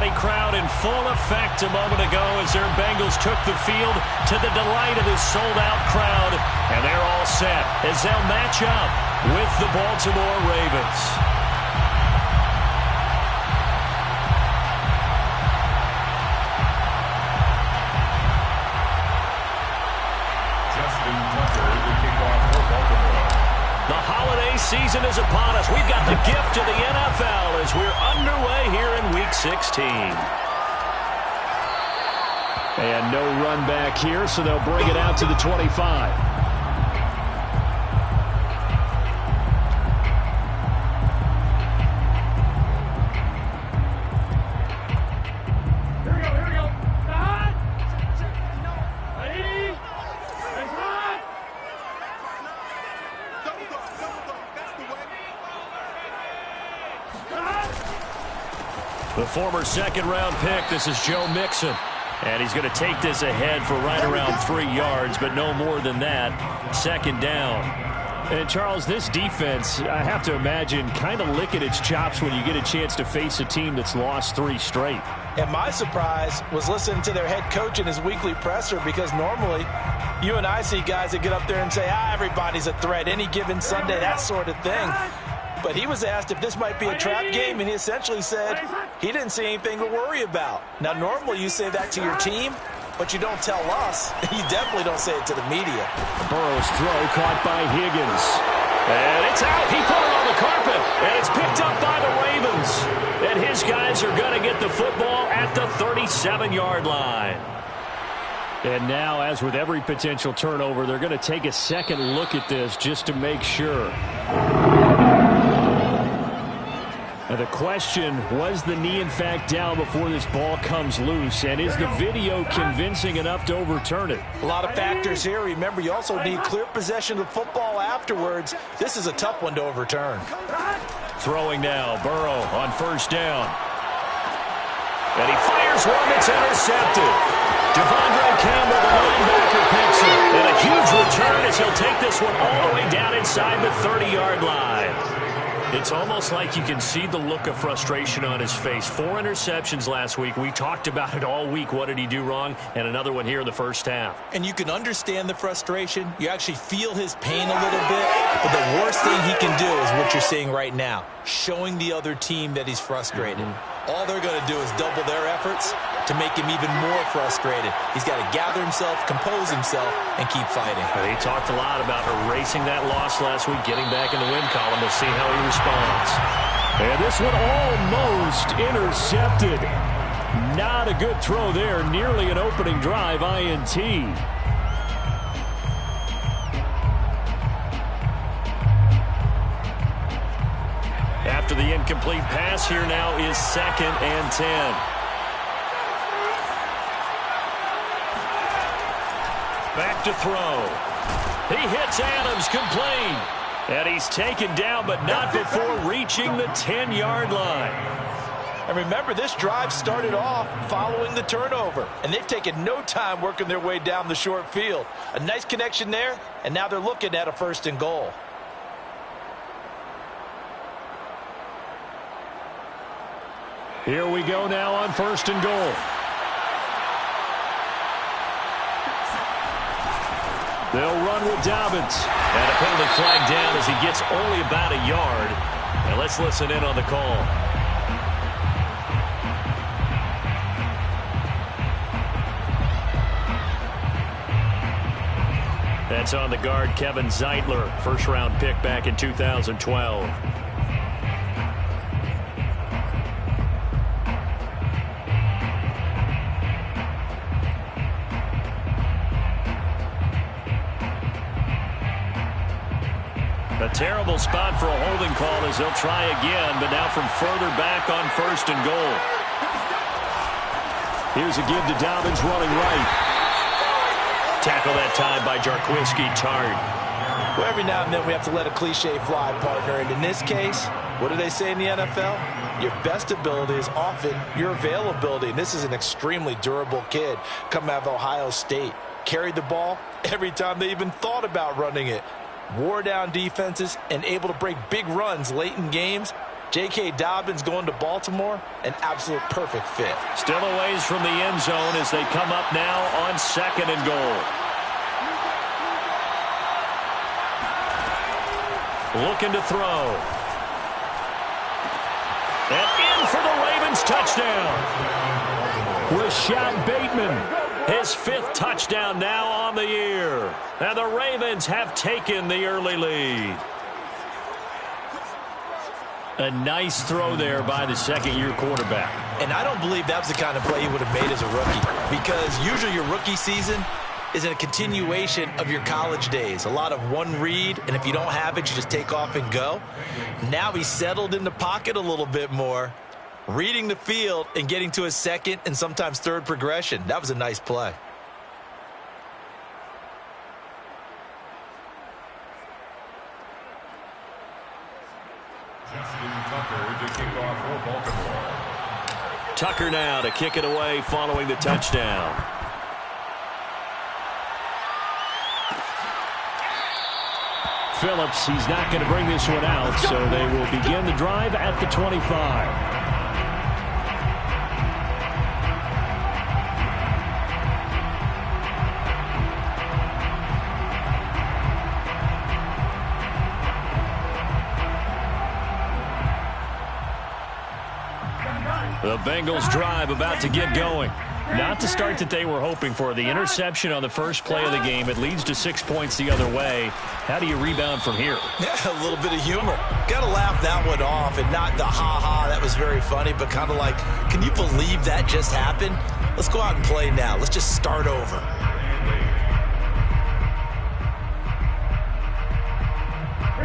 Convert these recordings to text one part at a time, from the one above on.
Cincinnati crowd in full effect a moment ago as their Bengals took the field to the delight of this sold-out crowd. And they're all set as they'll match up with the Baltimore Ravens. The holiday season is upon us. We've got the gift of the NFL as we're underway here in Week 16. And no run back here, so they'll bring it out to the 25. The former second-round pick, this is Joe Mixon. And he's going to take this ahead for right around 3 yards, but no more than that. Second down. And, Charles, this defense, I have to imagine, kind of licking its chops when you get a chance to face a team that's lost 3 straight. And my surprise was listening to their head coach in his weekly presser, because normally you and I see guys that get up there and say, everybody's a threat any given Sunday, that sort of thing. But he was asked if this might be a trap game, and he essentially said he didn't see anything to worry about. Now, normally you say that to your team, but you don't tell us. You definitely don't say it to the media. Burrow's throw caught by Higgins. And it's out. He put it on the carpet, and it's picked up by the Ravens. And his guys are going to get the football at the 37-yard line. And now, as with every potential turnover, they're going to take a second look at this just to make sure. Now the question, was the knee in fact down before this ball comes loose? And is the video convincing enough to overturn it? A lot of factors here. Remember, you also need clear possession of the football afterwards. This is a tough one to overturn. Throwing now, Burrow on first down. And he fires one that's intercepted. Devondre Campbell, the linebacker, picks it. And a huge return as he'll take this one all the way down inside the 30-yard line. It's almost like you can see the look of frustration on his face. 4 interceptions last week. We talked about it all week. What did he do wrong? And another one here in the first half. And you can understand the frustration. You actually feel his pain a little bit. But the worst thing he can do is what you're seeing right now, showing the other team that he's frustrated. All they're going to do is double their efforts to make him even more frustrated. He's got to gather himself, compose himself, and keep fighting. He talked a lot about erasing that loss last week, getting back in the win column. We'll see how he responds. And this one almost intercepted. Not a good throw there. Nearly an opening drive INT. After the incomplete pass, here now is 2nd and 10. Back to throw. He hits Adams complete. And he's taken down, but not before reaching the 10-yard line. And remember, this drive started off following the turnover. And they've taken no time working their way down the short field. A nice connection there, and now they're looking at a 1st and goal. Here we go now on 1st and goal. They'll run with Dobbins. And a penalty flag down as he gets only about a yard. And let's listen in on the call. That's on the guard, Kevin Zeitler, 1st-round pick back in 2012. A terrible spot for a holding call as they'll try again, but now from further back on 1st and goal. Here's a give to Dobbins running right. Tackle that time by Jarquiski Tartt. Well, every now and then we have to let a cliche fly, partner. And in this case, what do they say in the NFL? Your best ability is often your availability. And this is an extremely durable kid coming out of Ohio State. Carried the ball every time they even thought about running it. Wore down defenses and able to break big runs late in games. J.K. Dobbins going to Baltimore, an absolute perfect fit. Still a ways from the end zone as they come up now on 2nd and goal. Looking to throw. And in for the Ravens touchdown. Rashad Bateman, his 5th touchdown now on the year. And the Ravens have taken the early lead. A nice throw there by the second-year quarterback. And I don't believe that was the kind of play he would have made as a rookie, because usually your rookie season is a continuation of your college days. A lot of one read, and if you don't have it, you just take off and go. Now he's settled in the pocket a little bit more, reading the field and getting to his second and sometimes third progression. That was a nice play. Tucker now to kick it away following the touchdown. Phillips, he's not going to bring this one out, so they will begin the drive at the 25. The Bengals drive about to get going. Not the start that they were hoping for. The interception on the first play of the game. It leads to 6 points the other way. How do you rebound from here? Yeah, a little bit of humor. Got to laugh that one off, and not the ha-ha, that was very funny, but kind of like, can you believe that just happened? Let's go out and play now. Let's just start over.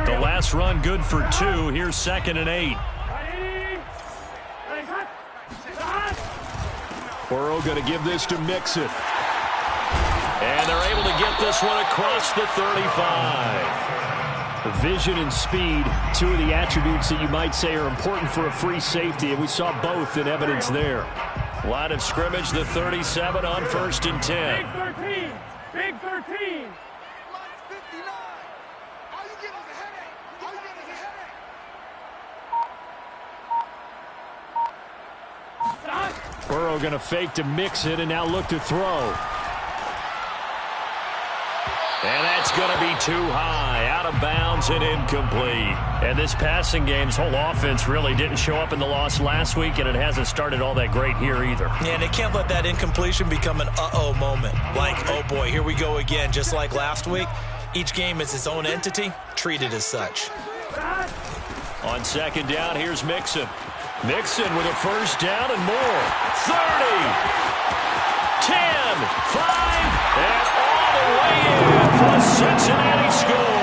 The last run good for 2. Here's 2nd and 8. Burrow going to give this to Mixon. And they're able to get this one across the 35. Vision and speed, 2 of the attributes that you might say are important for a free safety, and we saw both in evidence there. Line of scrimmage, the 37 on 1st and 10. Big 13. Big 13. Burrow going to fake to Mixon and now look to throw. And that's going to be too high, out of bounds and incomplete. And this passing game's whole offense really didn't show up in the loss last week, and it hasn't started all that great here either. Yeah, and they can't let that incompletion become an uh-oh moment. Like, oh boy, here we go again, just like last week. Each game is its own entity, treated as such. On 2nd down, here's Mixon. Mixon with a first down and more. 30, 10, 5, and all the way in for the Cincinnati score.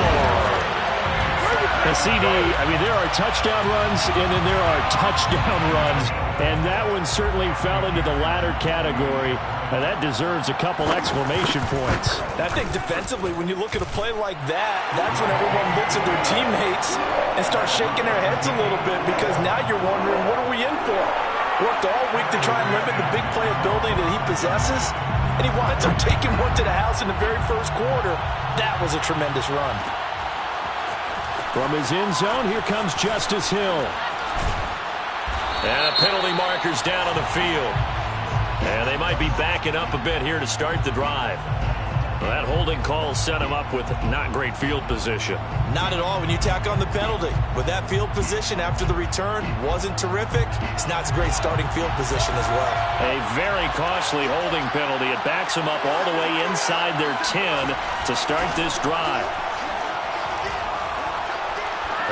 The CD, I mean, there are touchdown runs and then there are touchdown runs, and that one certainly fell into the latter category. Now that deserves a couple exclamation points. I think defensively, when you look at a play like that, that's when everyone looks at their teammates and starts shaking their heads a little bit, because now you're wondering, what are we in for? Worked all week to try and limit the big play ability that he possesses, and he winds up taking one to the house in the very first quarter. That was a tremendous run. From his end zone, here comes Justice Hill. And penalty markers down on the field. And they might be backing up a bit here to start the drive. Well, that holding call set him up with not great field position. Not at all when you tack on the penalty. With that field position after the return wasn't terrific, it's not a great starting field position as well. A very costly holding penalty. It backs him up all the way inside their 10 to start this drive.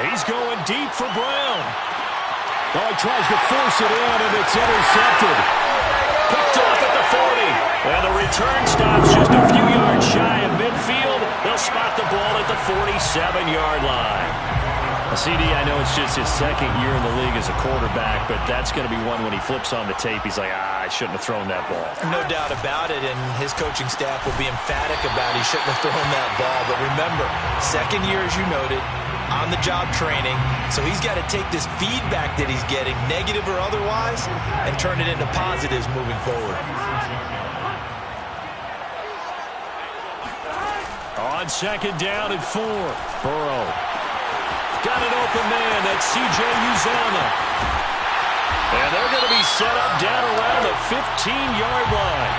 He's going deep for Brown. Oh, he tries to force it in, and it's intercepted. Picked off at the 40. And the return stops just a few yards shy of midfield. They'll spot the ball at the 47-yard line. CD, I know it's just his second year in the league as a quarterback, but that's going to be one when he flips on the tape. He's like, I shouldn't have thrown that ball. No doubt about it, and his coaching staff will be emphatic about he shouldn't have thrown that ball. But remember, second year, as you noted, on-the-job training, so he's got to take this feedback that he's getting, negative or otherwise, and turn it into positives moving forward. On 2nd down and 4. Burrow got an open man. That's C.J. Uzomah. And they're going to be set up down around the 15-yard line.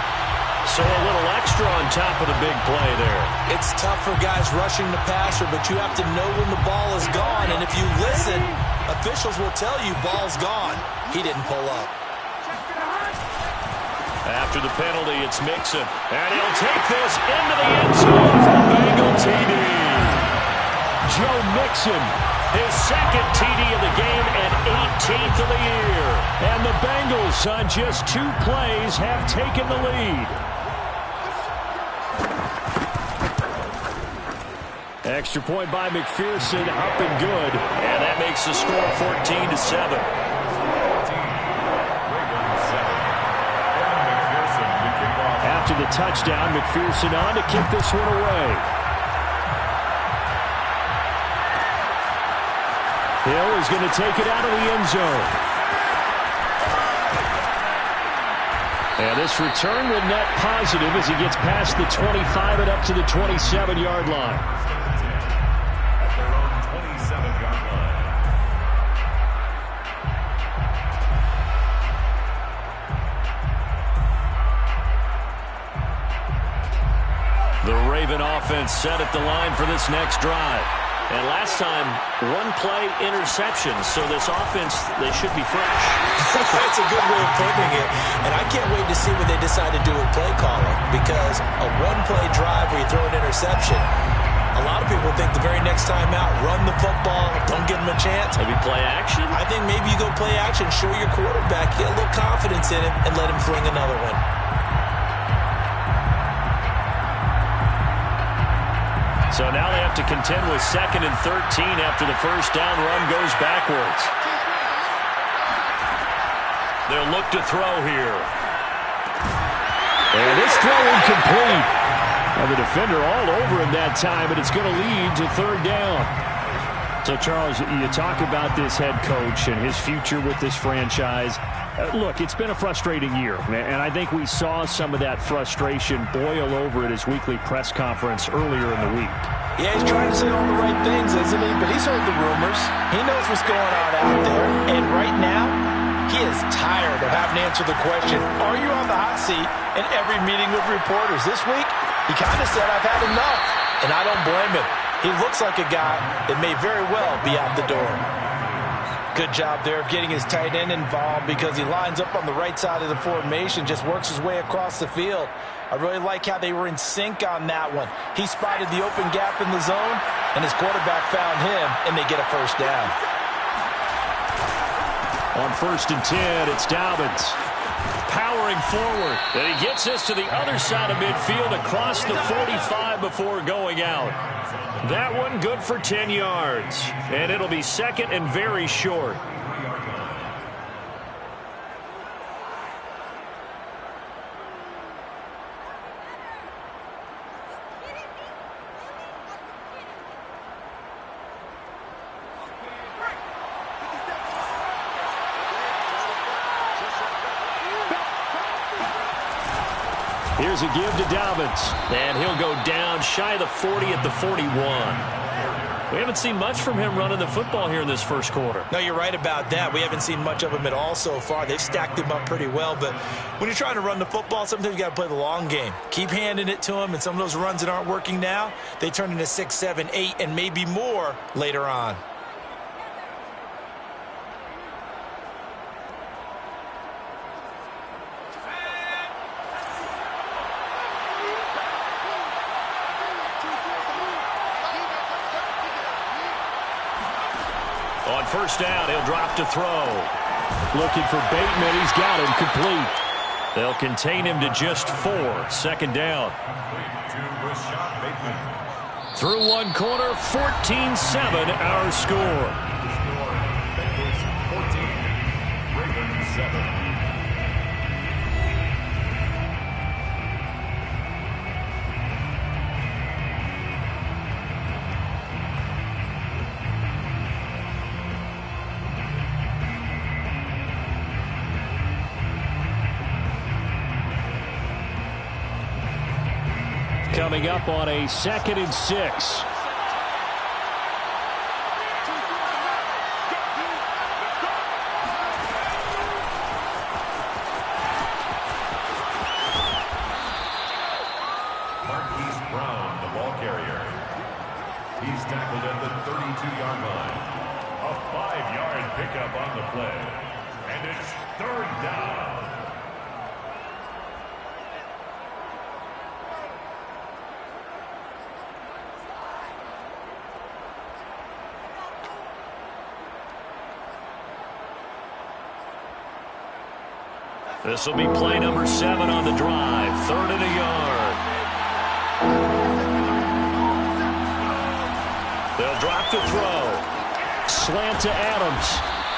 So a little extra on top of the big play there. It's tough for guys rushing the passer, but you have to know when the ball is gone. And if you listen, officials will tell you ball's gone. He didn't pull up. After the penalty, it's Mixon. And he'll take this into the end zone for a Bengal TD. Joe Mixon, his second TD of the game and 18th of the year. And the Bengals, on just 2 plays, have taken the lead. Extra point by McPherson, up and good. And that makes the score 14-7. After the touchdown, McPherson on to kick this one away. Hill is going to take it out of the end zone. And this return will net positive as he gets past the 25 and up to the 27-yard line. At their own 27-yard line. The Raven offense set at the line for this next drive. And last time, 1-play interception. So this offense, they should be fresh. That's a good way of putting it. And I can't wait to see what they decide to do with play calling. Because a 1-play drive where you throw an interception, a lot of people think the very next time out, run the football, don't give them a chance. Maybe play action? I think maybe you go play action, show your quarterback, get a little confidence in him, and let him fling another one. So now they have to contend with 2nd and 13 after the first down run goes backwards. They'll look to throw here. And this throw incomplete. And the defender all over him that time, but it's going to lead to 3rd down. So, Charles, you talk about this head coach and his future with this franchise. Look, it's been a frustrating year, and I think we saw some of that frustration boil over at his weekly press conference earlier in the week. Yeah, he's trying to say all the right things, isn't he? But he's heard the rumors. He knows what's going on out there. And right now, he is tired of having to answer the question, are you on the hot seat in every meeting with reporters? This week, he kind of said, I've had enough. And I don't blame him. He looks like a guy that may very well be out the door. Good job there of getting his tight end involved because he lines up on the right side of the formation, just works his way across the field. I really like how they were in sync on that one. He spotted the open gap in the zone, and his quarterback found him, and they get a first down. On 1st and 10, it's Dobbins. Powering forward. And he gets us to the other side of midfield across the 45 before going out. That one good for 10 yards. And it'll be 2nd and very short. Here's a give to Dobbins. And he'll go down shy of the 40 at the 41. We haven't seen much from him running the football here in this first quarter. No, you're right about that. We haven't seen much of him at all so far. They've stacked him up pretty well. But when you're trying to run the football, sometimes you got to play the long game. Keep handing it to him, and some of those runs that aren't working now, they turn into 6, 7, 8, and maybe more later on. On 1st down, he'll drop to throw. Looking for Bateman. He's got him complete. They'll contain him to just 4. 2nd down. Through one corner, 14-7 our score. Bengals 14, Ravens 7. Coming up on a 2nd and 6. 32-yard line. A 5-yard pickup on the play. And it's third down. This will be play number 7 on the drive. 3rd and a yard. They'll drop to throw. Slant to Adams.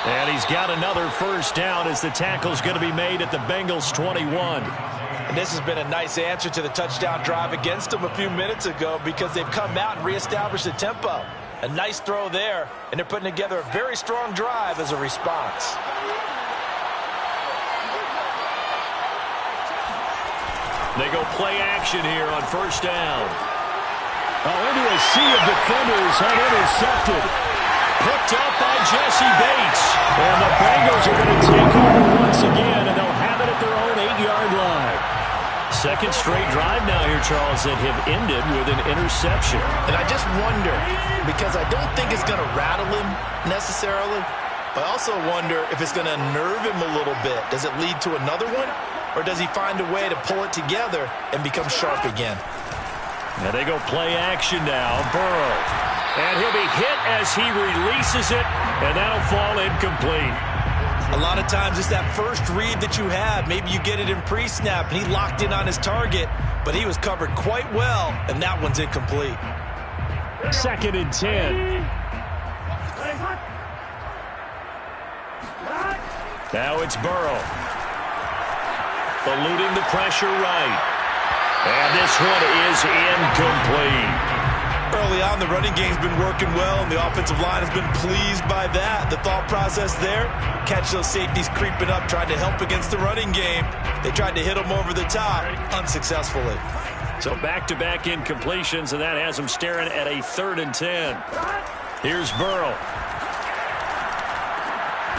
And he's got another first down as the tackle's going to be made at the Bengals 21. And this has been a nice answer to the touchdown drive against them a few minutes ago because they've come out and reestablished the tempo. A nice throw there, and they're putting together a very strong drive as a response. They go play action here on first down. Into a sea of defenders and intercepted. Picked up by Jesse Bates. And the Bengals are going to take over once again, and they'll have it at their own 8-yard line. Second straight drive now here, Charles, that have ended with an interception. And I just wonder, because I don't think it's going to rattle him necessarily, but I also wonder if it's going to nerve him a little bit. Does it lead to another one? Or does he find a way to pull it together and become sharp again? Now they go play action now. Burrow. And he'll be hit as he releases it, and that'll fall incomplete. A lot of times it's that first read that you have. Maybe you get it in pre-snap, and he locked in on his target, but he was covered quite well, and that one's incomplete. 2nd and 10. Now it's Burrow. Eluding the pressure right. And this one is incomplete. Early on, the running game's been working well, and the offensive line has been pleased by that. The thought process there, catch those safeties creeping up, trying to help against the running game. They tried to hit them over the top, unsuccessfully. So back-to-back incompletions, and that has them staring at a 3rd and 10. Here's Burrow.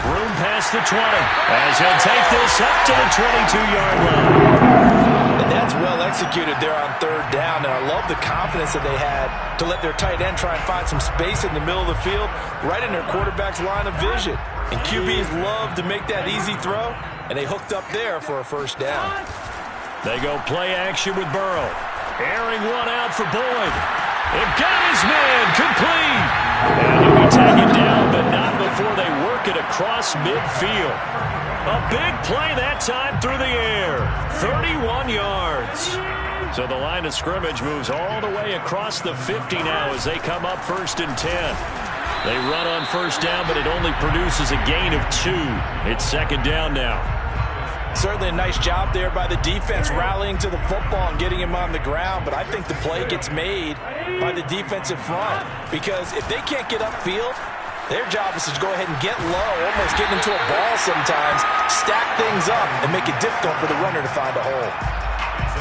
Room past the 20 as he'll take this up to the 22-yard line. And that's well executed there on 3rd down, and I love the confidence that they had to let their tight end try and find some space in the middle of the field, right in their quarterback's line of vision. And QBs love to make that easy throw, and they hooked up there for a first down. They go play action with Burrow. Airing one out for Boyd. It got his man complete. And he'll be taken down, but not before they work it across midfield. A big play that time through the air. 31 yards. So the line of scrimmage moves all the way across the 50 now as they come up 1st and 10. They run on first down, but it only produces a gain of 2. It's 2nd down now. Certainly a nice job there by the defense rallying to the football and getting him on the ground, but I think the play gets made by the defensive front because if they can't get upfield, their job is to go ahead and get low, almost get into a ball sometimes, stack things up, and make it difficult for the runner to find a hole.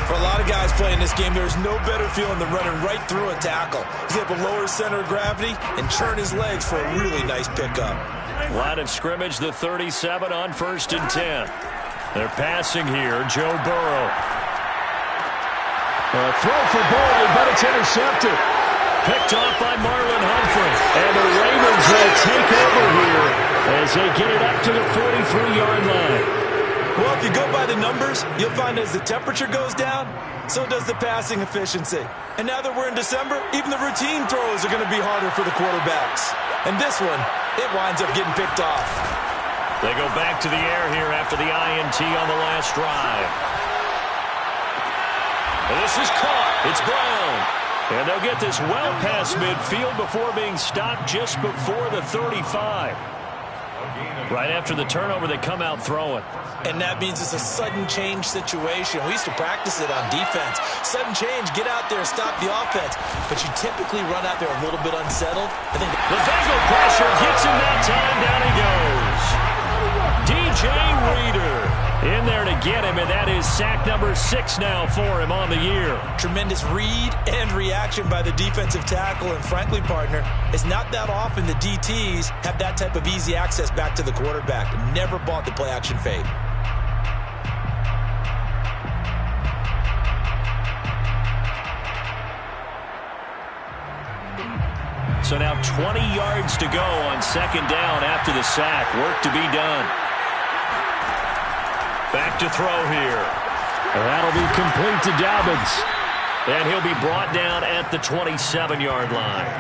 For a lot of guys playing this game, there's no better feeling than running right through a tackle. He's able to lower his center of gravity and churn his legs for a really nice pickup. Line of scrimmage, the 37 on 1st and 10. They're passing here, Joe Burrow. A throw for Boyd, but it's intercepted. Picked off by Marlon Humphrey. And the Ravens will take over here as they get it up to the 43-yard line. Well, if you go by the numbers, you'll find as the temperature goes down, so does the passing efficiency. And now that we're in December, even the routine throws are going to be harder for the quarterbacks. And this one, it winds up getting picked off. They go back to the air here after the INT on the last drive. And this is caught. It's Brown. And they'll get this well past midfield before being stopped just before the 35. Right after the turnover, they come out throwing. And that means it's a sudden change situation. We used to practice it on defense. Sudden change, get out there, stop the offense. But you typically run out there a little bit unsettled. I think the Bengal pressure gets him that time. Down he goes. DJ Reader in there to get him, and that is sack number 6 now for him on the year. Tremendous read and reaction by the defensive tackle, and frankly, partner, it's not that often the DTs have that type of easy access back to the quarterback. Never bought the play-action fade. So now 20 yards to go on second down after the sack. Work to be done. Back to throw here. That'll be complete to Dobbins. And he'll be brought down at the 27-yard line.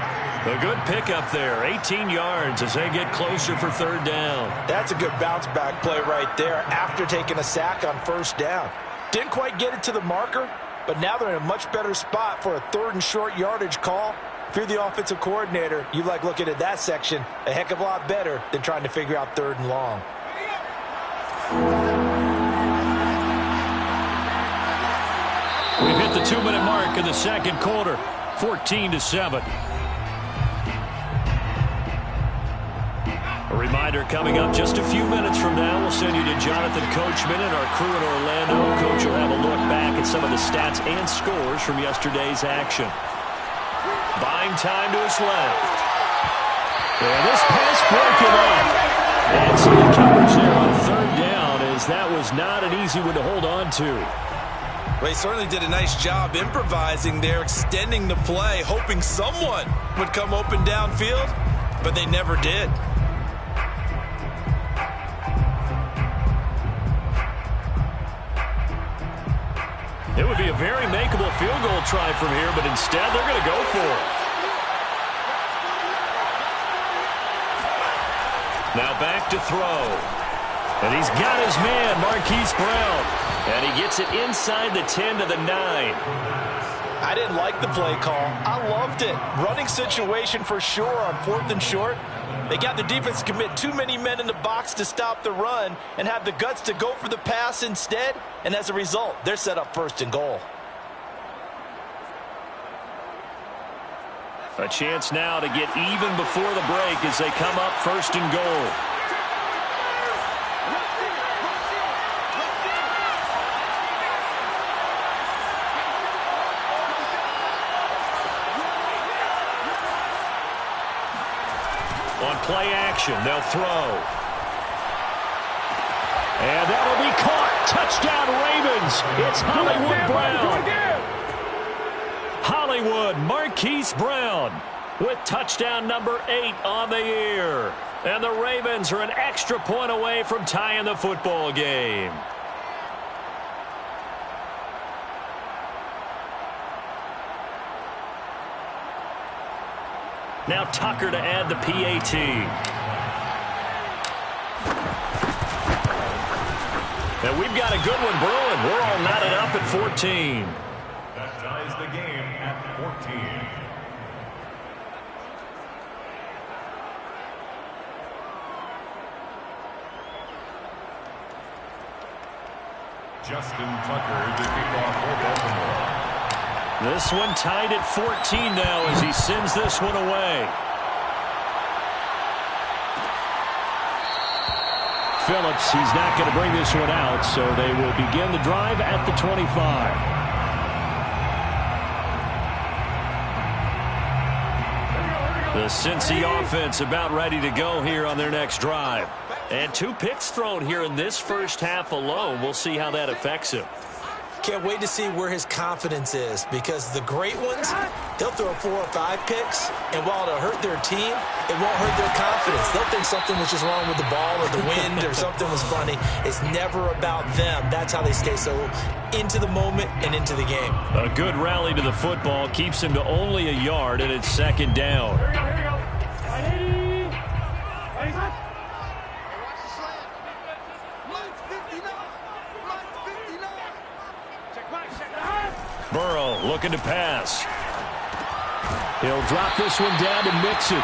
A good pickup there, 18 yards as they get closer for third down. That's a good bounce-back play right there after taking a sack on first down. Didn't quite get it to the marker, but now they're in a much better spot for a third and short yardage call. If you're the offensive coordinator, you like looking at that section a heck of a lot better than trying to figure out third and long. We've hit the 2-minute mark in the second quarter, 14-7. A reminder coming up just a few minutes from now. We'll send you to Jonathan Coachman and our crew in Orlando. Coach will have a look back at some of the stats and scores from yesterday's action. Buying time to his left. And this pass broken up. And some coverage there on third down, as that was not an easy one to hold on to. Well, he certainly did a nice job improvising there, extending the play, hoping someone would come open downfield, but they never did. It would be a very makeable field goal try from here, but instead they're going to go for it. Now back to throw. And he's got his man, Marquise Brown. And he gets it inside the 10 to the 9. I didn't like the play call. I loved it. Running situation for sure on fourth and short. They got the defense to commit too many men in the box to stop the run and have the guts to go for the pass instead. And as a result, they're set up first and goal. A chance now to get even before the break as they come up first and goal. On play action, they'll throw. And that'll be caught. Touchdown, Ravens. It's Hollywood Brown. Hollywood, Marquise Brown with touchdown number 8 on the year. And the Ravens are an extra point away from tying the football game. Now Tucker to add the PAT. And we've got a good one brewing. We're all knotted up at 14. That ties the game at 14. Justin Tucker to kick off for Baltimore. This one tied at 14 now as he sends this one away. Phillips, he's not going to bring this one out, so they will begin the drive at the 25. The Cincy offense about ready to go here on their next drive. And 2 picks thrown here in this first half alone. We'll see how that affects him. Can't wait to see where his confidence is, because the great ones, they'll throw 4 or 5 picks, and while it'll hurt their team, it won't hurt their confidence. They'll think something was just wrong with the ball or the wind or something was funny. It's never about them. That's how they stay so into the moment and into the game. A good rally to the football keeps him to only a yard, and it's second down. Here we go. Burrow looking to pass. He'll drop this one down to Mixon.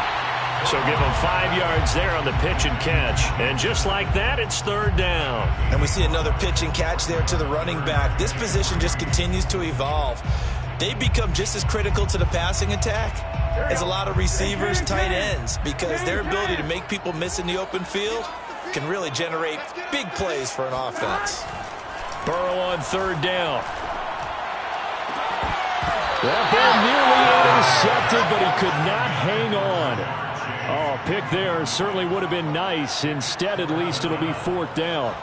So give him 5 yards there on the pitch and catch. And just like that, it's third down. And we see another pitch and catch there to the running back. This position just continues to evolve. They become just as critical to the passing attack as a lot of receivers, tight ends, because their ability to make people miss in the open field can really generate big plays for an offense. Burrow on third down. That ball nearly intercepted, but he could not hang on. Oh, pick there certainly would have been nice. Instead, at least it'll be fourth down.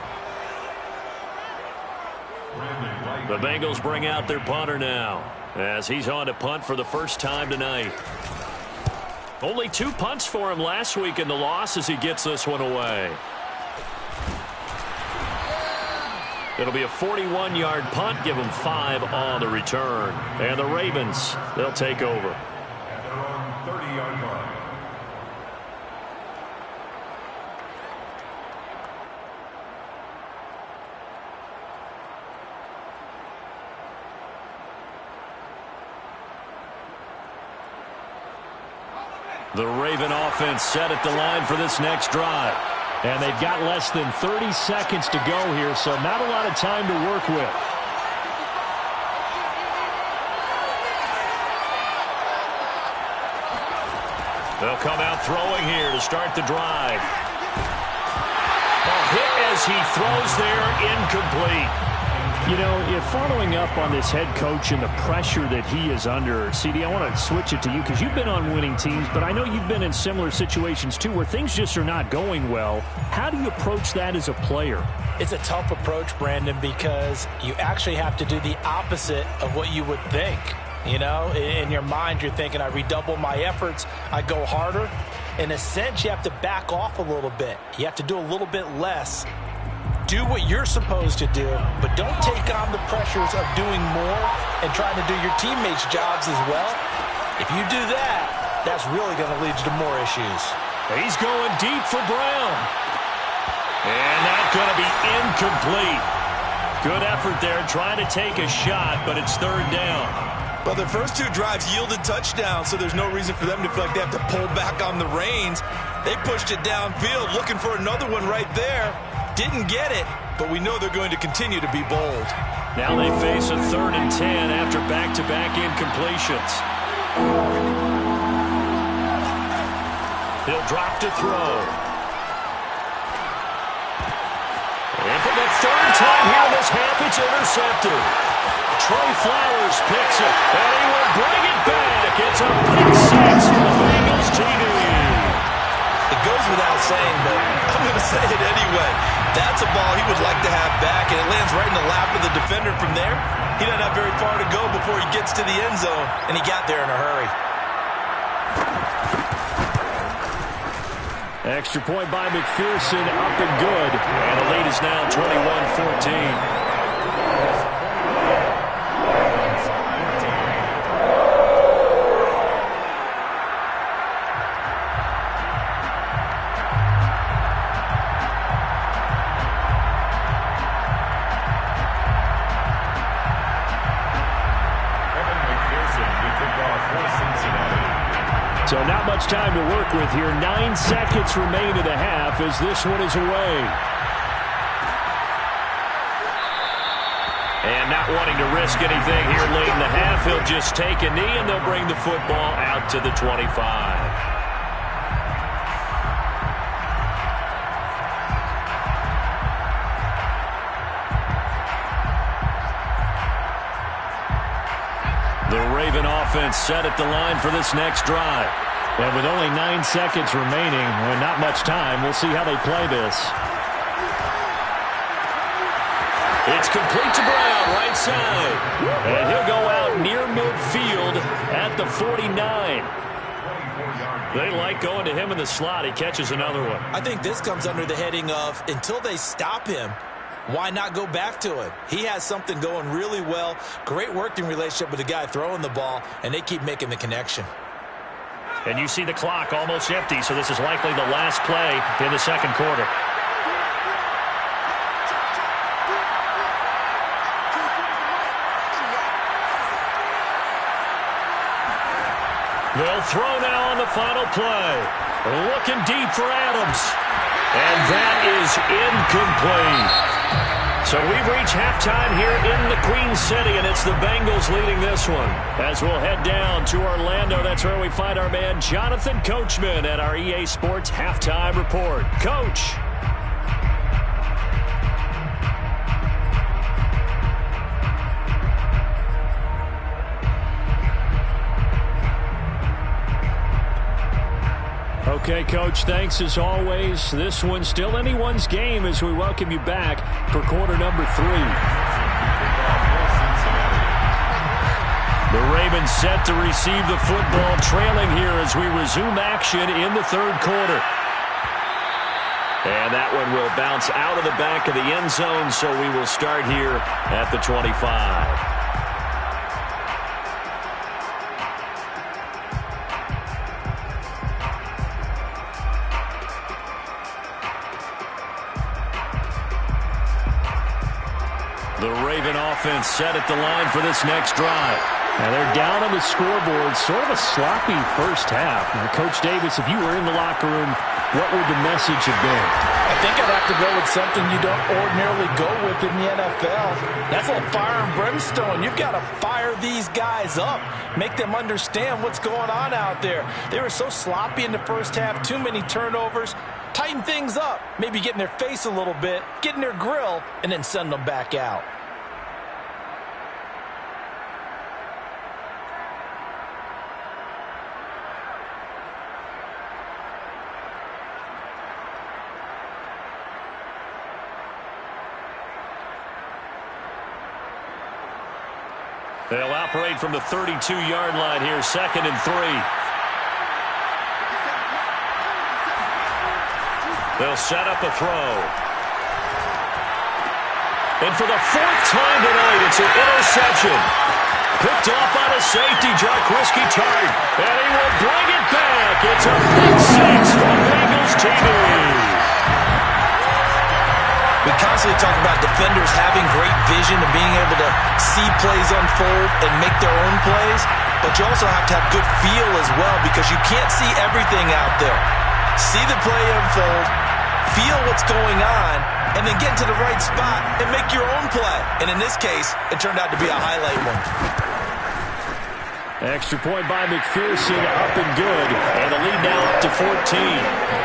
The Bengals bring out their punter now, as he's on to punt for the first time tonight. Only 2 punts for him last week in the loss as he gets this one away. It'll be a 41-yard punt. Give them 5 on the return. And the Ravens, they'll take over. At their own 30-yard line. The Raven offense set at the line for this next drive. And they've got less than 30 seconds to go here, so not a lot of time to work with. They'll come out throwing here to start the drive. A hit as he throws there, incomplete. You know, if following up on this head coach and the pressure that he is under, CD, I want to switch it to you because you've been on winning teams, but I know you've been in similar situations too where things just are not going well. How do you approach that as a player? It's a tough approach, Brandon, because you actually have to do the opposite of what you would think. You know, in your mind, you're thinking, I redouble my efforts, I go harder. In a sense, you have to back off a little bit. You have to do a little bit less. Do what you're supposed to do, but don't take on the pressures of doing more and trying to do your teammates' jobs as well. If you do that, that's really going to lead you to more issues. He's going deep for Brown. And that's going to be incomplete. Good effort there trying to take a shot, but it's 3rd down. But their first 2 drives yielded touchdowns, so there's no reason for them to feel like they have to pull back on the reins. They pushed it downfield, looking for another one right there. Didn't get it, but we know they're going to continue to be bold. Now they face a 3rd and 10 after back-to-back incompletions. He'll drop to throw. And for the 3rd time here in this half, it's intercepted. Trey Flowers picks it, and he will bring it back. It's a pick 6 for the Bengals TD. It goes without saying, but I'm going to say it anyway. That's a ball he would like to have back, and it lands right in the lap of the defender from there. He doesn't have very far to go before he gets to the end zone, and he got there in a hurry. Extra point by McPherson, up and good. And the lead is now 21-14. So not much time to work with here. 9 seconds remain in the half as this one is away. And not wanting to risk anything here late in the half, he'll just take a knee and they'll bring the football out to the 25. The Raven offense set at the line for this next drive. And with only 9 seconds remaining and not much time, we'll see how they play this. It's complete to Brown, right side. And he'll go out near midfield at the 49. They like going to him in the slot. He catches another one. I think this comes under the heading of until they stop him, why not go back to him? He has something going really well. Great working relationship with the guy throwing the ball, and they keep making the connection. And you see the clock almost empty, so this is likely the last play in the second quarter. They'll throw now on the final play. Looking deep for Adams. And that is incomplete. So we've reached halftime here in the Queen City, and it's the Bengals leading this one. As we'll head down to Orlando, that's where we find our man Jonathan Coachman at our EA Sports Halftime Report. Coach. Okay, Coach, thanks as always. This one's still anyone's game as we welcome you back for quarter number 3. The Ravens set to receive the football, trailing here as we resume action in the third quarter. And that one will bounce out of the back of the end zone, so we will start here at the 25. The Raven offense set at the line for this next drive. Now they're down on the scoreboard, sort of a sloppy first half. Now, Coach Davis, if you were in the locker room, what would the message have been? I think I'd have to go with something you don't ordinarily go with in the NFL. That's a little fire and brimstone. You've got to fire these guys up, make them understand what's going on out there. They were so sloppy in the first half, too many turnovers. Tighten things up, maybe get in their face a little bit, get in their grill, and then send them back out. They'll operate from the 32-yard line here, 2nd and 3. They'll set up a throw. And for the 4th time tonight, it's an interception. Picked off by the safety, Jaquiski Tartt. And he will bring it back. It's a pick six for Bengals TV. We constantly talk about defenders having great vision and being able to see plays unfold and make their own plays, but you also have to have good feel as well because you can't see everything out there. See the play unfold, feel what's going on, and then get into the right spot and make your own play. And in this case, it turned out to be a highlight one. Extra point by McPherson, up and good, and the lead now up to 14.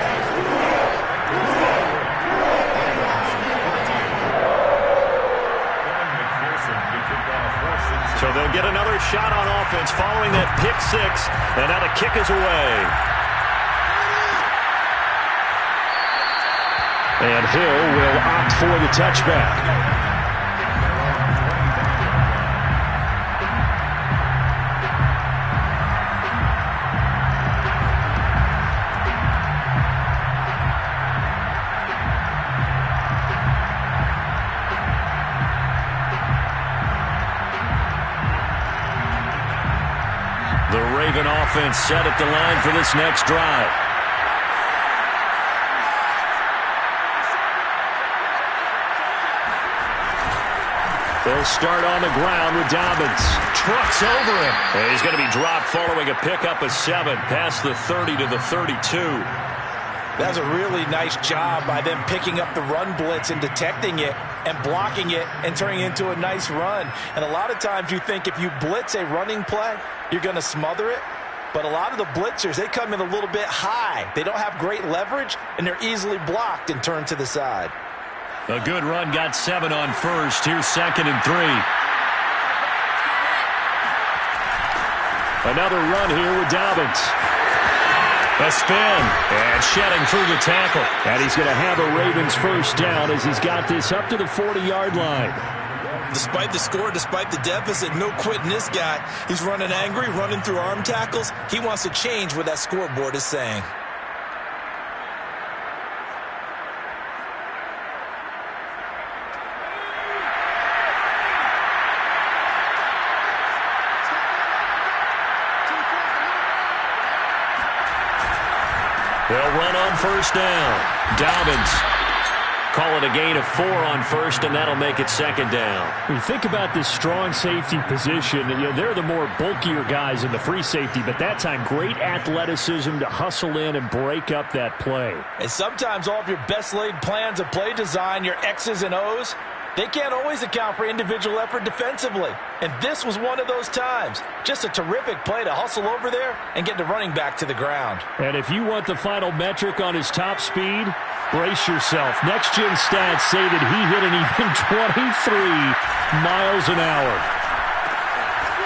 So they'll get another shot on offense following that pick six, and now the kick is away. And Hill will opt for the touchback. The Raven offense set at the line for this next drive. They'll start on the ground with Dobbins. Trucks over him. And he's going to be dropped following a pickup of 7 past the 30 to the 32. That was a really nice job by them picking up the run blitz and detecting it and blocking it and turning it into a nice run. And a lot of times you think if you blitz a running play, you're going to smother it. But a lot of the blitzers, they come in a little bit high. They don't have great leverage, and they're easily blocked and turned to the side. A good run got 7 on first. Here's 2nd and 3. Another run here with Dobbins. A spin, and shedding through the tackle. And he's going to have a Ravens first down as he's got this up to the 40-yard line. Despite the score, despite the deficit, no quitting this guy. He's running angry, running through arm tackles. He wants to change what that scoreboard is saying. They'll run on first down. Dobbins. Call it a gain of 4 on first, and that'll make it 2nd down. When you think about this strong safety position, they're the more bulkier guys in the free safety, but that time great athleticism to hustle in and break up that play. And sometimes all of your best laid plans of play design, your X's and O's, they can't always account for individual effort defensively. And this was one of those times. Just a terrific play to hustle over there and get the running back to the ground. And if you want the final metric on his top speed, brace yourself. Next-gen stats say that he hit an even 23 miles an hour.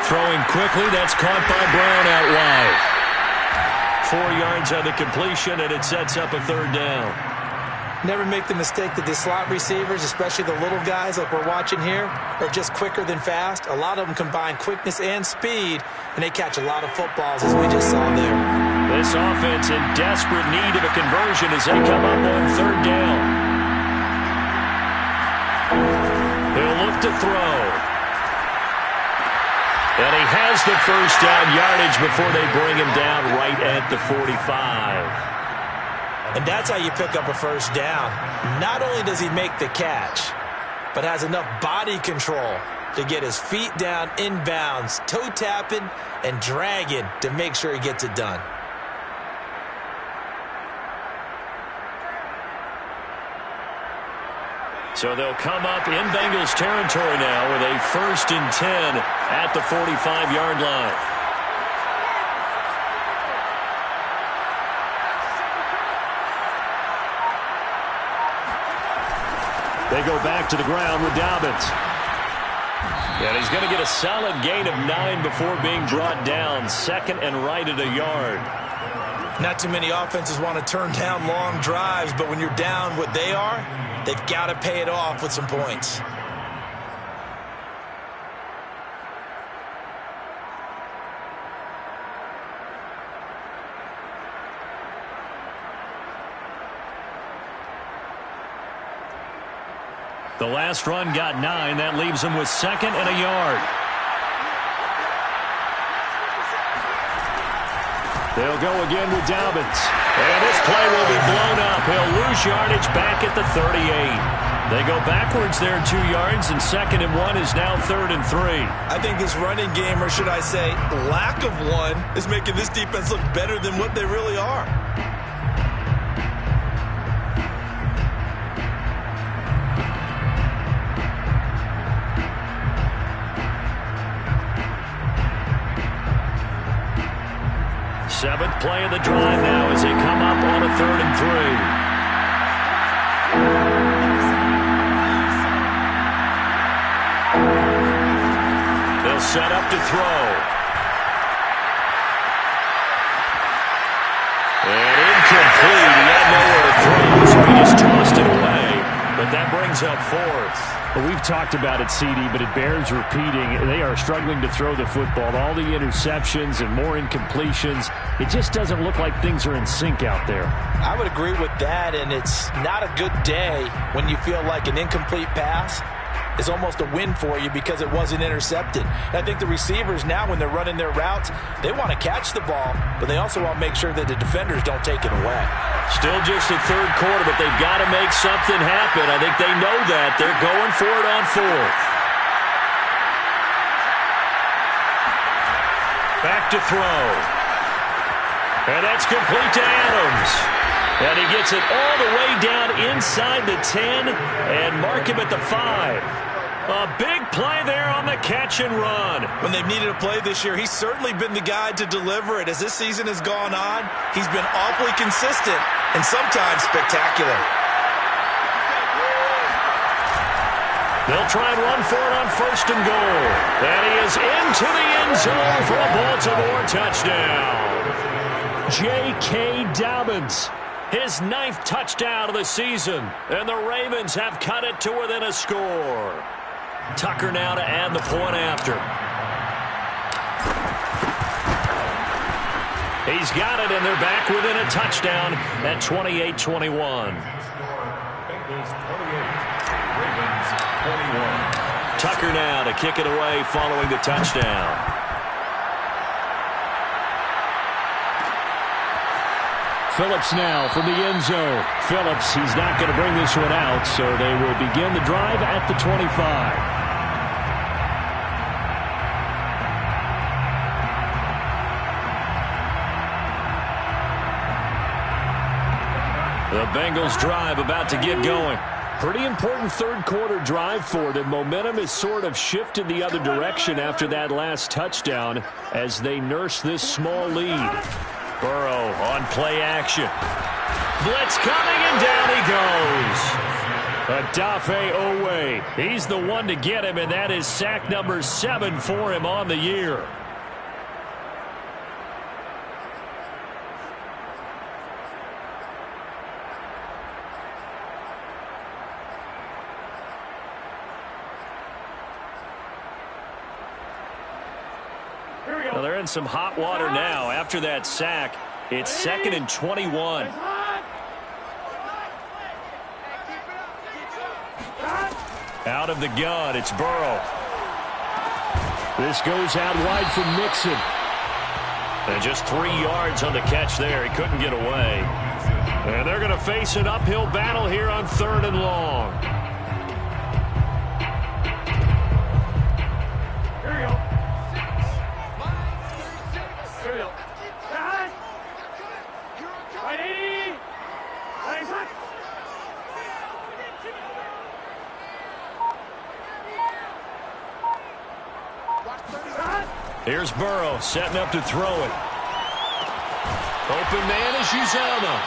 Throwing quickly, that's caught by Brown out wide. 4 yards on the completion, and it sets up a 3rd down. Never make the mistake that the slot receivers, especially the little guys like we're watching here, are just quicker than fast. A lot of them combine quickness and speed, and they catch a lot of footballs, as we just saw there. This offense in desperate need of a conversion as they come up on third down. He'll look to throw. And he has the first down yardage before they bring him down right at the 45. And that's how you pick up a first down. Not only does he make the catch, but has enough body control to get his feet down inbounds, toe tapping and dragging to make sure he gets it done. So they'll come up in Bengals territory now with a 1st and 10 at the 45-yard line. They go back to the ground with Dobbins. And he's going to get a solid gain of 9 before being brought down. 2nd and right at a yard. Not too many offenses want to turn down long drives, but when you're down what they are, they've got to pay it off with some points. The last run got 9. That leaves him with 2nd and a yard. They'll go again with Dobbins. And this play will be blown up. He'll lose yardage back at the 38. They go backwards there 2 yards, and 2nd and 1 is now 3rd and 3. I think this running game, or should I say lack of one, is making this defense look better than what they really are. Seventh play of the drive now as they come up on a 3rd and 3. They'll set up to throw. And incomplete. He had nowhere to throw, so he just tossed it away. But that brings up 4th. Well, we've talked about it, CD, but it bears repeating. They are struggling to throw the football. All the interceptions and more incompletions. It just doesn't look like things are in sync out there. I would agree with that, and it's not a good day when you feel like an incomplete pass is almost a win for you because it wasn't intercepted. And I think the receivers now, when they're running their routes, they want to catch the ball, but they also want to make sure that the defenders don't take it away. Still just the 3rd quarter, but they've got to make something happen. I think they know that. They're going for it on 4th. Back to throw. And that's complete to Adams. And he gets it all the way down inside the 10 and mark him at the 5. A big play there on the catch and run. When they've needed a play this year, he's certainly been the guy to deliver it. As this season has gone on, he's been awfully consistent and sometimes spectacular. They'll try and run for it on 1st and goal. And he is into the end zone for a Baltimore touchdown. J.K. Dobbins, his 9th touchdown of the season. And the Ravens have cut it to within a score. Tucker now to add the point after. He's got it, and they're back within a touchdown at 28-21. Bengals 28, Ravens 21. Tucker now to kick it away following the touchdown. Phillips now from the end zone. Phillips, he's not going to bring this one out, so they will begin the drive at the 25. The Bengals drive about to get going. Pretty important 3rd quarter drive for them. Momentum has sort of shifted the other direction after that last touchdown as they nurse this small lead. Burrow on play action. Blitz coming, and down he goes. Odafe Oweh. He's the one to get him, and that is sack number 7 for him on the year. Well, they're in some hot water now. After that sack, it's 2nd and 21. Out of the gun, it's Burrow. This goes out wide for Mixon. And just 3 yards on the catch there. He couldn't get away. And they're going to face an uphill battle here on 3rd and long. Here we go. Here we go. Ready? Ready, Here's Burrow setting up to throw it. Open man is Uzomah.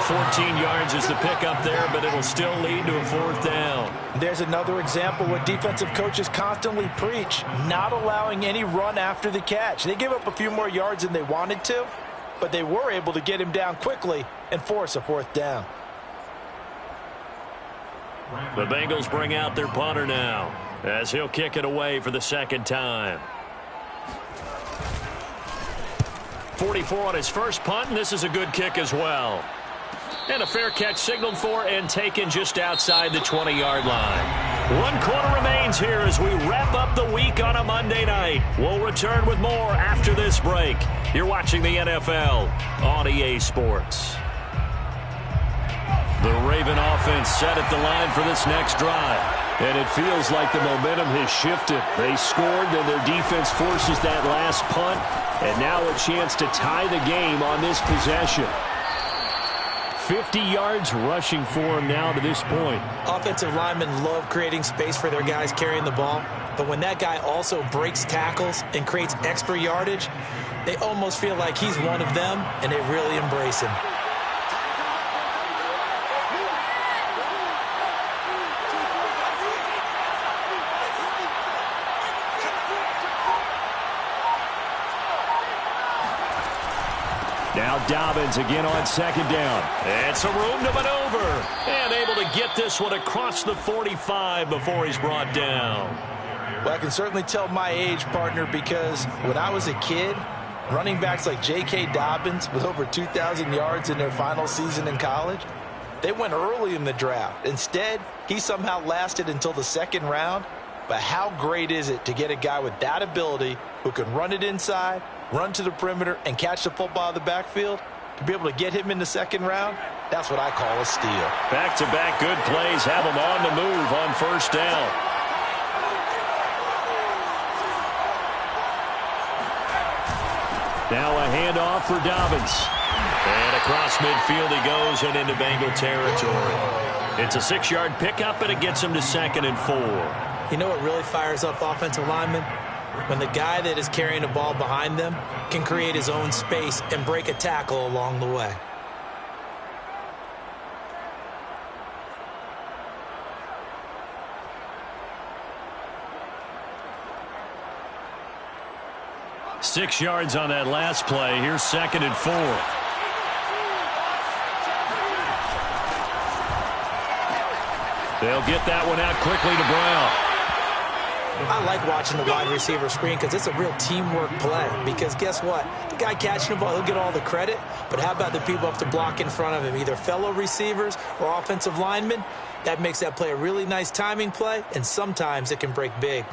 14 yards is the pickup there, but it'll still lead to a 4th down. There's another example what defensive coaches constantly preach, not allowing any run after the catch. They gave up a few more yards than they wanted to, but they were able to get him down quickly and force a 4th down. The Bengals bring out their punter now, as he'll kick it away for the 2nd time. 44 on his first punt, and this is a good kick as well. And a fair catch signaled for and taken just outside the 20-yard line. 1 quarter remains here as we wrap up the week on a Monday night. We'll return with more after this break. You're watching the NFL on EA Sports. The Raven offense set at the line for this next drive. And it feels like the momentum has shifted. They scored, then their defense forces that last punt. And now a chance to tie the game on this possession. 50 yards rushing for him now to this point. Offensive linemen love creating space for their guys carrying the ball. But when that guy also breaks tackles and creates extra yardage, they almost feel like he's one of them, and they really embrace him. Now Dobbins again on 2nd down. And some room to maneuver. And able to get this one across the 45 before he's brought down. Well, I can certainly tell my age, partner, because when I was a kid, running backs like J.K. Dobbins with over 2,000 yards in their final season in college, they went early in the draft. Instead, he somehow lasted until the 2nd round. But how great is it to get a guy with that ability who can run it inside, run to the perimeter, and catch the football in the backfield? To be able to get him in the 2nd round, that's what I call a steal. Back-to-back good plays have him on the move on 1st down. Now a handoff for Dobbins. And across midfield he goes and into Bengal territory. It's a 6-yard pickup, and it gets him to 2nd and 4. You know what really fires up offensive linemen? When the guy that is carrying the ball behind them can create his own space and break a tackle along the way. Six yards on that last play. Here's 2nd and 4. They'll get that one out quickly to Brown. I like watching the wide receiver screen because it's a real teamwork play. Because guess what? The guy catching the ball, he'll get all the credit. But how about the people up to block in front of him, either fellow receivers or offensive linemen? That makes that play a really nice timing play, and sometimes it can break big.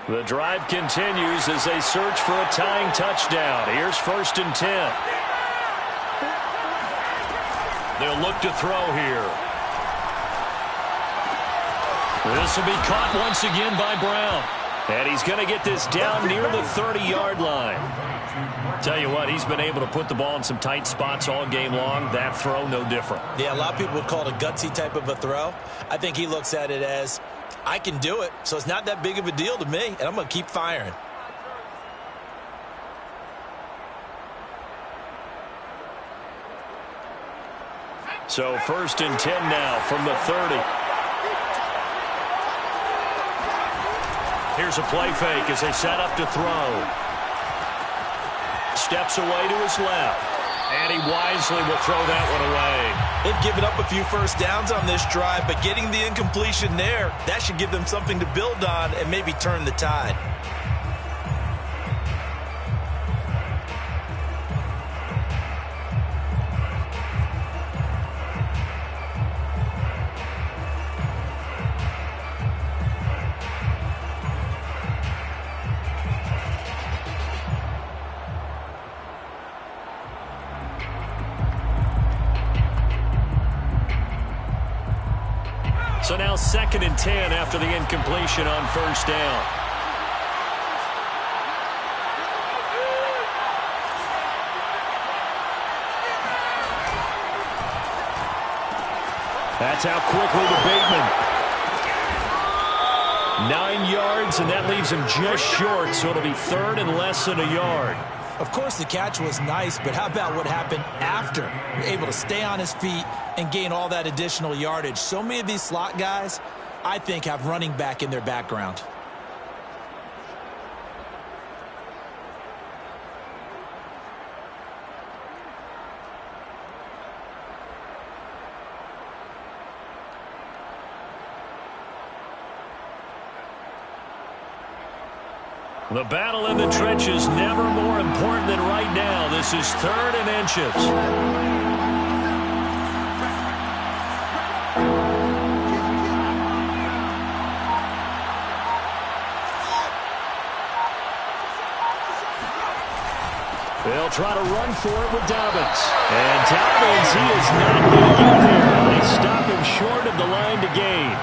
The drive continues as they search for a tying touchdown. Here's 1st and 10. They'll look to throw here. This will be caught once again by Brown. And he's going to get this down near the 30-yard line. Tell you what, he's been able to put the ball in some tight spots all game long. That throw, no different. Yeah, a lot of people would call it a gutsy type of a throw. I think he looks at it as, I can do it, so it's not that big of a deal to me, and I'm going to keep firing. So 1st and 10 now from the 30. Here's a play fake as they set up to throw. Steps away to his left. And he wisely will throw that one away. They've given up a few first downs on this drive, but getting the incompletion there, that should give them something to build on and maybe turn the tide. So now 2nd and 10 after the incompletion on first down. That's out quickly to Bateman. 9 yards, and that leaves him just short, so it'll be 3rd and less than a yard. Of course, the catch was nice, but how about what happened after? You're able to stay on his feet and gain all that additional yardage. So many of these slot guys, I think, have running back in their background. The battle in the trenches never more important than right now. This is 3rd and inches. They'll try to run for it with Dobbins. And Dobbins, he is not going to get there. They stop him short of the line to gain.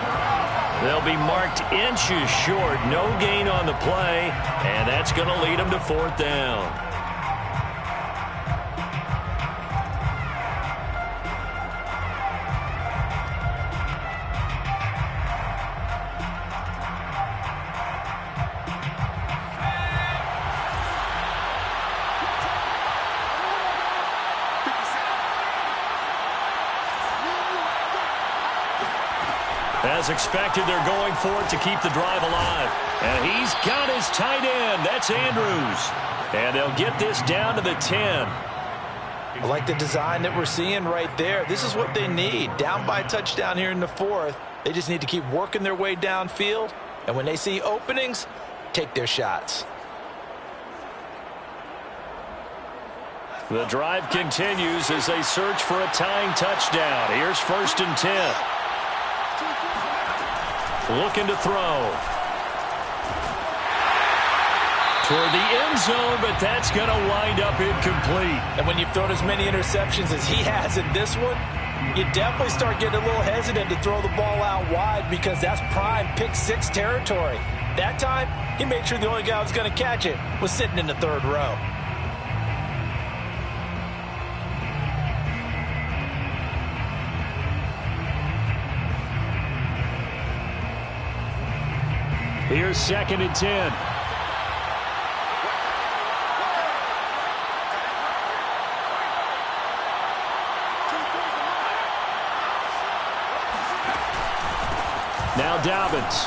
They'll be marked inches short. No gain on the play, and that's going to lead them to 4th down. As expected, they're going for it to keep the drive alive. And he's got his tight end. That's Andrews. And they'll get this down to the 10. I like the design that we're seeing right there. This is what they need. Down by a touchdown here in the 4th. They just need to keep working their way downfield. And when they see openings, take their shots. The drive continues as they search for a tying touchdown. Here's 1st and 10. Looking to throw. Toward the end zone, but that's going to wind up incomplete. And when you've thrown as many interceptions as he has in this one, you definitely start getting a little hesitant to throw the ball out wide because that's prime pick 6 territory. That time, he made sure the only guy who was going to catch it was sitting in the 3rd row. Here's 2nd and 10. Now Dobbins.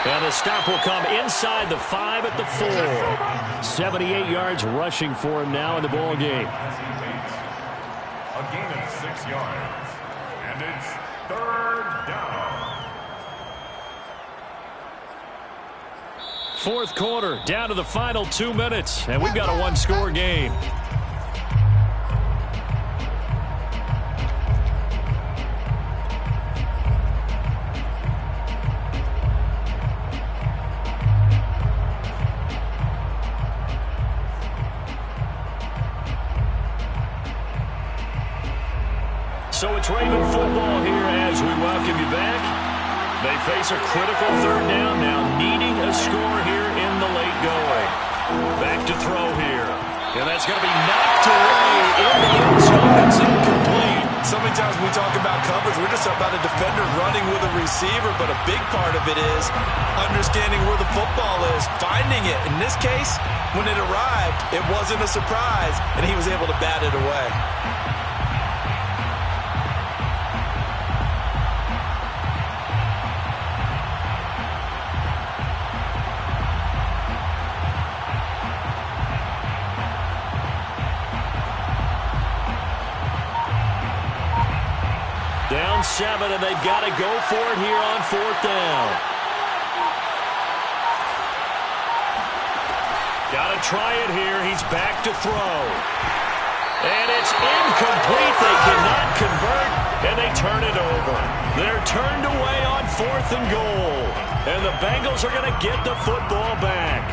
And the stop will come inside the 5 at the 4. 78 yards rushing for him now in the ball game. A gain of 6 yards. And it's 3rd down. 4th quarter, down to the final 2 minutes, and we've got a 1-score game. So it's Raven football here as we welcome you back. They face a critical 3rd down now, needing a score here in the late going. Back to throw here. And that's going to be knocked away in the end zone. It's incomplete. So many times when we talk about coverage, we're just about a defender running with a receiver, but a big part of it is understanding where the football is, finding it. In this case, when it arrived, it wasn't a surprise, and he was able to bat it away. Down 7, and they've got to go for it here on 4th down. Got to try it here. He's back to throw. And it's incomplete. They cannot convert, and they turn it over. They're turned away on 4th and goal. And the Bengals are going to get the football back.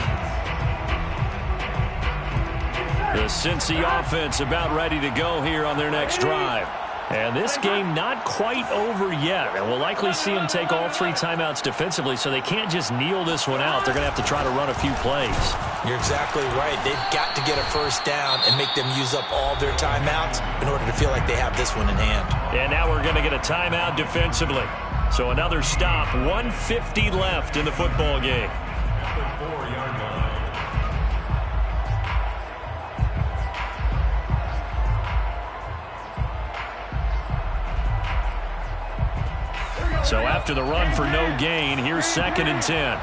The Cincy offense about ready to go here on their next drive. And this game not quite over yet. And we'll likely see them take all 3 timeouts defensively, so they can't just kneel this one out. They're going to have to try to run a few plays. You're exactly right. They've got to get a first down and make them use up all their timeouts in order to feel like they have this one in hand. And now we're going to get a timeout defensively. So another stop, 1:50 left in the football game. At the 4-yard line. So after the run for no gain, here's 2nd and 10.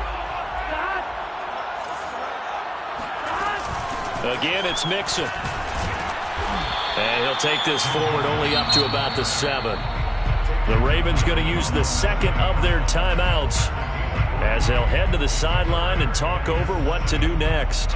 Again, it's Mixon. And he'll take this forward only up to about the 7. The Ravens going to use the 2nd of their timeouts as they'll head to the sideline and talk over what to do next.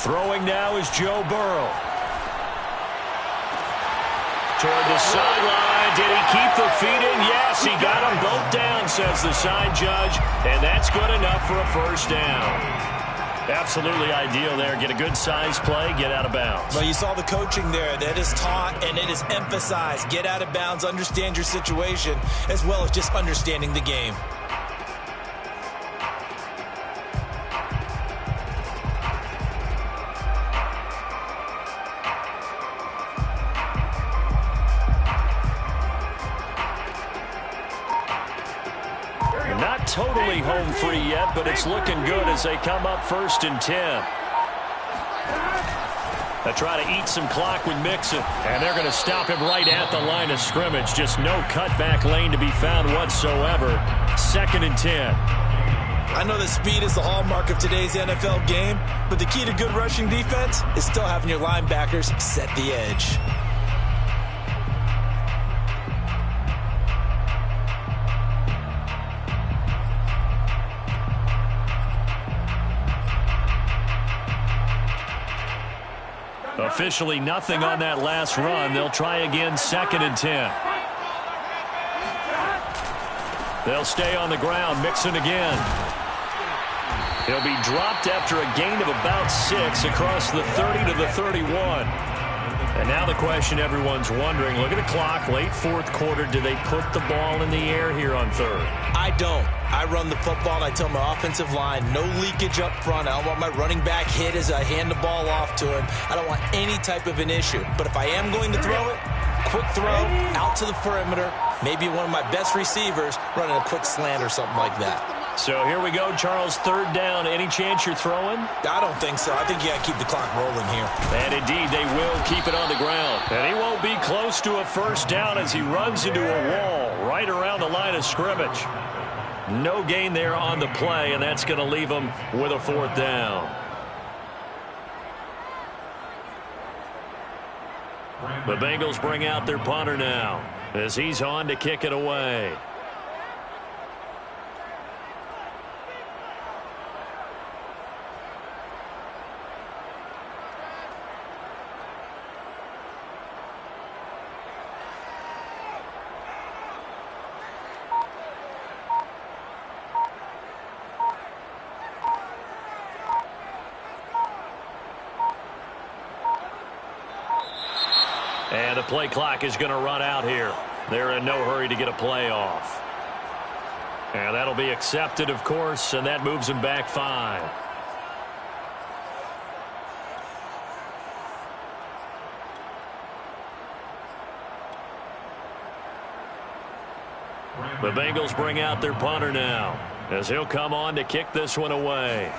Throwing now is Joe Burrow. Toward the sideline. Did he keep the feet in? Yes, he got them both down, says the side judge. And that's good enough for a first down. Absolutely ideal there. Get a good size play, get out of bounds. Well, you saw the coaching there. That is taught and it is emphasized. Get out of bounds, understand your situation, as well as just understanding the game. Not totally home free yet, but it's looking good as they come up 1st and 10. They try to eat some clock with Mixon, and they're going to stop him right at the line of scrimmage. Just no cutback lane to be found whatsoever. 2nd and 10. I know that speed is the hallmark of today's NFL game, but the key to good rushing defense is still having your linebackers set the edge. Officially nothing on that last run. They'll try again, 2nd and 10. They'll stay on the ground. Mixon again. He'll be dropped after a gain of about 6 across the 30 to the 31. And now the question everyone's wondering, look at the clock, late 4th quarter, do they put the ball in the air here on 3rd? I don't. I run the football and I tell my offensive line, no leakage up front. I don't want my running back hit as I hand the ball off to him. I don't want any type of an issue. But if I am going to throw it, quick throw, out to the perimeter, maybe one of my best receivers running a quick slant or something like that. So here we go, Charles, 3rd down. Any chance you're throwing? I don't think so. I think you got to keep the clock rolling here. And indeed, they will keep it on the ground. And he won't be close to a first down as he runs into a wall right around the line of scrimmage. No gain there on the play, and that's going to leave him with a 4th down. The Bengals bring out their punter now as he's on to kick it away. And the play clock is going to run out here. They're in no hurry to get a play off. And that'll be accepted, of course, and that moves them back 5. The Bengals bring out their punter now as he'll come on to kick this one away.